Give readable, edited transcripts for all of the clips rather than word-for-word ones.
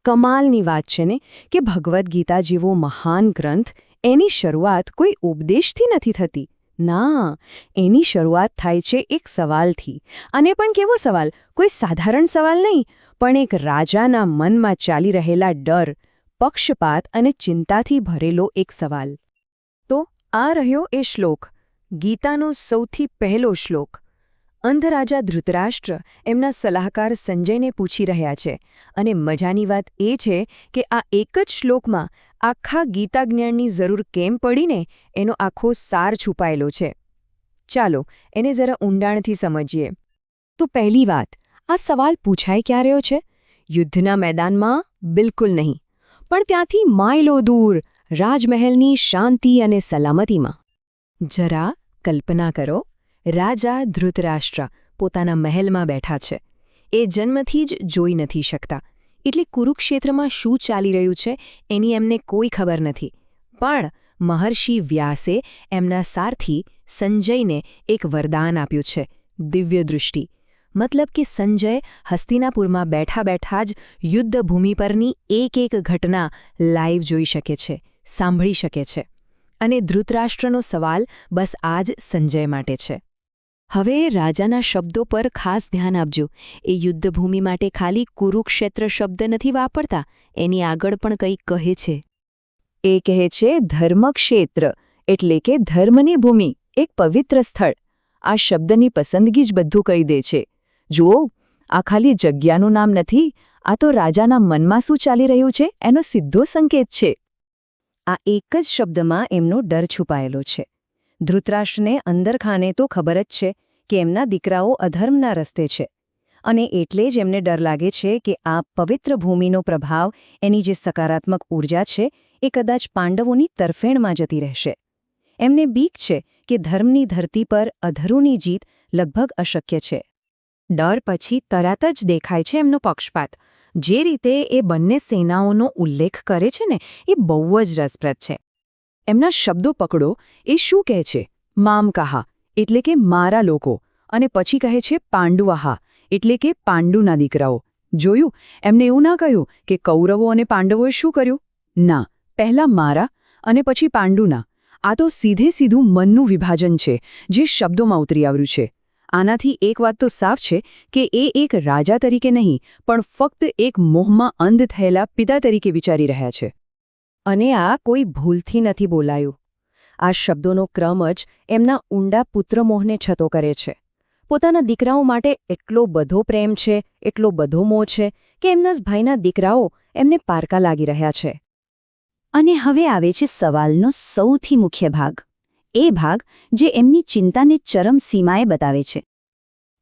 કમાલની વાત છે ને કે ભગવદ્ ગીતા જેવો મહાન ગ્રંથ એની શરૂઆત કોઈ ઉપદેશથી નથી થતી. ના, એની શરૂઆત થાય છે એક સવાલથી. અને પણ કેવો સવાલ? કોઈ સાધારણ સવાલ નહીં, પણ એક રાજાના મનમાં ચાલી રહેલા ડર, પક્ષપાત અને ચિંતાથી ભરેલો એક સવાલ. તો આ રહ્યો એ શ્લોક, ગીતાનો સૌથી પહેલો શ્લોક. અંધ રાજા ધૃતરાષ્ટ્ર એમના સલાહકાર સંજયને પૂછી રહ્યા છે, અને મજાની વાત એ છે કે આ એક જ શ્લોકમાં આખા ગીતા જ્ઞાનની જરૂર કેમ પડીને એનો આખો સાર છુપાયેલો છે. ચાલો એને જરા ઊંડાણથી સમજીએ. તો પહેલી વાત, આ સવાલ પૂછાય ક્યાં રહ્યો છે? યુદ્ધના મેદાનમાં? બિલકુલ નહીં. પણ ત્યાંથી માઇલો દૂર રાજમહેલની શાંતિ અને સલામતીમાં. જરા કલ્પના કરો, રાજા ધૃતરાષ્ટ્ર પોતાના મહેલમાં બેઠા છે. એ જન્મથી જ જોઈ નથી શકતા, એટલે કુરુક્ષેત્રમાં શું ચાલી રહ્યું છે એની એમને કોઈ ખબર નથી. પણ મહર્ષિ વ્યાસે એમના સારથી સંજયને એક વરદાન આપ્યું છે, દિવ્ય દૃષ્ટિ. મતલબ કે સંજય હસ્તિનાપુરમાં બેઠા બેઠા જ યુદ્ધભૂમિ પરની એક એક ઘટના લાઈવ જોઈ શકે છે, સાંભળી શકે છે. અને ધૃતરાષ્ટ્રનો સવાલ બસ આ જ સંજય માટે છે. હવે રાજાના શબ્દો પર ખાસ ધ્યાન આપજો. એ યુદ્ધભૂમિ માટે ખાલી કુરુક્ષેત્ર શબ્દ નથી વાપરતા, એની આગળ પણ કંઈક કહે છે. એ કહે છે ધર્મક્ષેત્ર, એટલે કે ધર્મની ભૂમિ, એક પવિત્ર સ્થળ. આ શબ્દની પસંદગી જ બધું કહી દે છે. જુઓ, આ ખાલી જગ્યાનું નામ નથી, આ તો રાજાના મનમાં શું ચાલી રહ્યું છે એનો સીધો સંકેત છે. આ એક જ શબ્દમાં એમનો ડર છુપાયેલો છે. ધૃતરાષ્ટ્રને અંદરખાને તો ખબર જ છે કે એમના દીકરાઓ અધર્મના રસ્તે છે, અને એટલે જ એમને ડર લાગે છે કે આ પવિત્ર ભૂમિનો પ્રભાવ, એની જે સકારાત્મક ઊર્જા છે એ કદાચ પાંડવોની તરફેણમાં જતી રહેશે. એમને બીક છે કે ધર્મની ધરતી પર અધર્મની જીત લગભગ અશક્ય છે. ડર પછી તરત જ દેખાય છે એમનો પક્ષપાત. જે રીતે એ બંને સેનાઓનો ઉલ્લેખ કરે છે ને, એ બહુ જ રસપ્રદ છે. એમના શબ્દો પકડો, એ શું કહે છે? મામ કહા, એટલે કે મારા લોકો, અને પછી કહે છે પાંડુવાહા, એટલે કે પાંડુના દીકરાઓ. જોયું, એમને એવું ના કહ્યું કે કૌરવો અને પાંડવોએ શું કર્યું. ના, પહેલાં મારા અને પછી પાંડુના. આ તો સીધે સીધું મનનું વિભાજન છે, જે શબ્દોમાં ઉતરી આવ્યું છે. આનાથી એક વાત તો સાફ છે કે એ એક રાજા તરીકે નહીં, પણ ફક્ત એક મોહમાં અંધ થયેલા પિતા તરીકે વિચારી રહ્યા છે. અને આ કોઈ ભૂલથી નથી બોલાયું. આ શબ્દોનો ક્રમ જ એમના ઊંડા પુત્રમોહને છતો કરે છે. પોતાના દીકરાઓ માટે એટલો બધો પ્રેમ છે, એટલો બધો મોહ છે કે એમના જ ભાઈના દીકરાઓ એમને પારકા લાગી રહ્યા છે. અને હવે આવે છે સવાલનો સૌથી મુખ્ય ભાગ. એ ભાગ જે એમની ચિંતાને ચરમ સીમાએ બતાવે છે.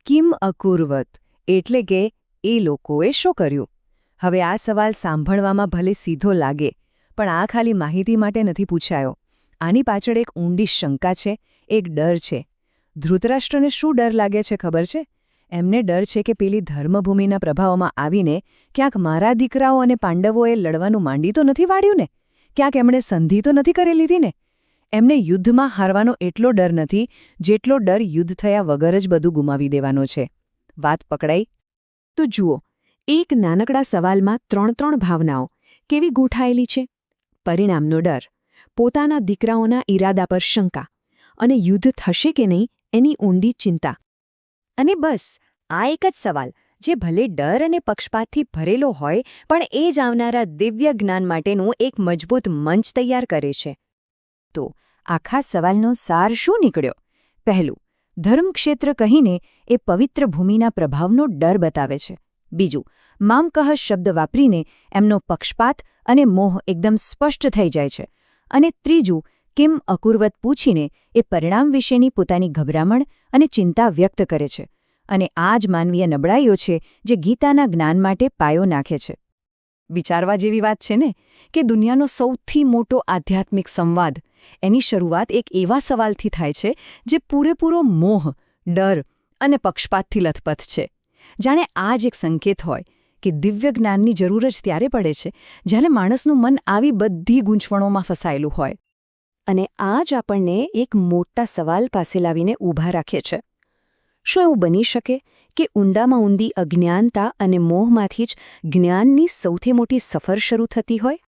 કિમ અકુર્વત, એટલે કે એ લોકોએ શું કર્યું? હવે આ સવાલ સાંભળવામાં ભલે સીધો લાગે, પણ આ ખાલી માહિતી માટે નથી પૂછાયો. આની પાછળ એક ઊંડી શંકા છે, એક ડર છે. ધૃતરાષ્ટ્રને શું ડર લાગે છે ખબર છે? એમને ડર છે કે પેલી ધર્મભૂમિના પ્રભાવમાં આવીને ક્યાંક મારા દીકરાઓ અને પાંડવોએ લડવાનું માંડી તો નથી વાળ્યું ને? ક્યાંક એમણે સંધિ તો નથી કરી લીધી ને? એમને યુદ્ધમાં હારવાનો એટલો ડર નથી જેટલો ડર યુદ્ધ થયા વગર જ બધું ગુમાવી દેવાનો છે. વાત પકડાઈ? તો જુઓ, એક નાનકડા સવાલમાં ત્રણ ભાવનાઓ કેવી ગૂંથાયેલી છે. પરિણામનો ડર, પોતાના દીકરાઓના ઈરાદા પર શંકા, અને યુદ્ધ થશે કે નહીં એની ઊંડી ચિંતા. અને બસ આ એક જ સવાલ, જે ભલે ડર અને પક્ષપાતથી ભરેલો હોય, પણ એ જ આવનારા દિવ્ય જ્ઞાન માટેનું એક મજબૂત મંચ તૈયાર કરે છે. તો આખા સવાલનો સાર શું નીકળ્યો? પહેલું, ધર્મક્ષેત્ર કહીને એ પવિત્ર ભૂમિના પ્રભાવનો ડર બતાવે છે. બીજું, મામકહ શબ્દ વાપરીને એમનો પક્ષપાત અને મોહ એકદમ સ્પષ્ટ થઈ જાય છે. અને ત્રીજું, કિમ અકુર્વત પૂછીને એ પરિણામ વિશેની પોતાની ગભરામણ અને ચિંતા વ્યક્ત કરે છે. અને આ જ માનવીય નબળાઈઓ છે જે ગીતાના જ્ઞાન માટે પાયો નાખે છે. વિચારવા જેવી વાત છે ને, કે દુનિયાનો સૌથી મોટો આધ્યાત્મિક સંવાદ, એની શરૂઆત એક એવા સવાલથી થાય છે જે પૂરેપૂરો મોહ, ડર અને પક્ષપાતથી લથપથ છે. જાણે આ જ એક સંકેત હોય કે દિવ્ય જ્ઞાનની જરૂર જ ત્યારે પડે છે જ્યારે માણસનું મન આવી બધી ગૂંચવણોમાં ફસાયેલું હોય. અને આ જ આપણને એક મોટા સવાલ પાસે લાવીને ઊભા રાખે છે. શું એવું બની શકે કે ઊંડામાં ઊંડી અજ્ઞાનતા અને મોહમાંથી જ જ્ઞાનની સૌથી મોટી સફર શરૂ થતી હોય?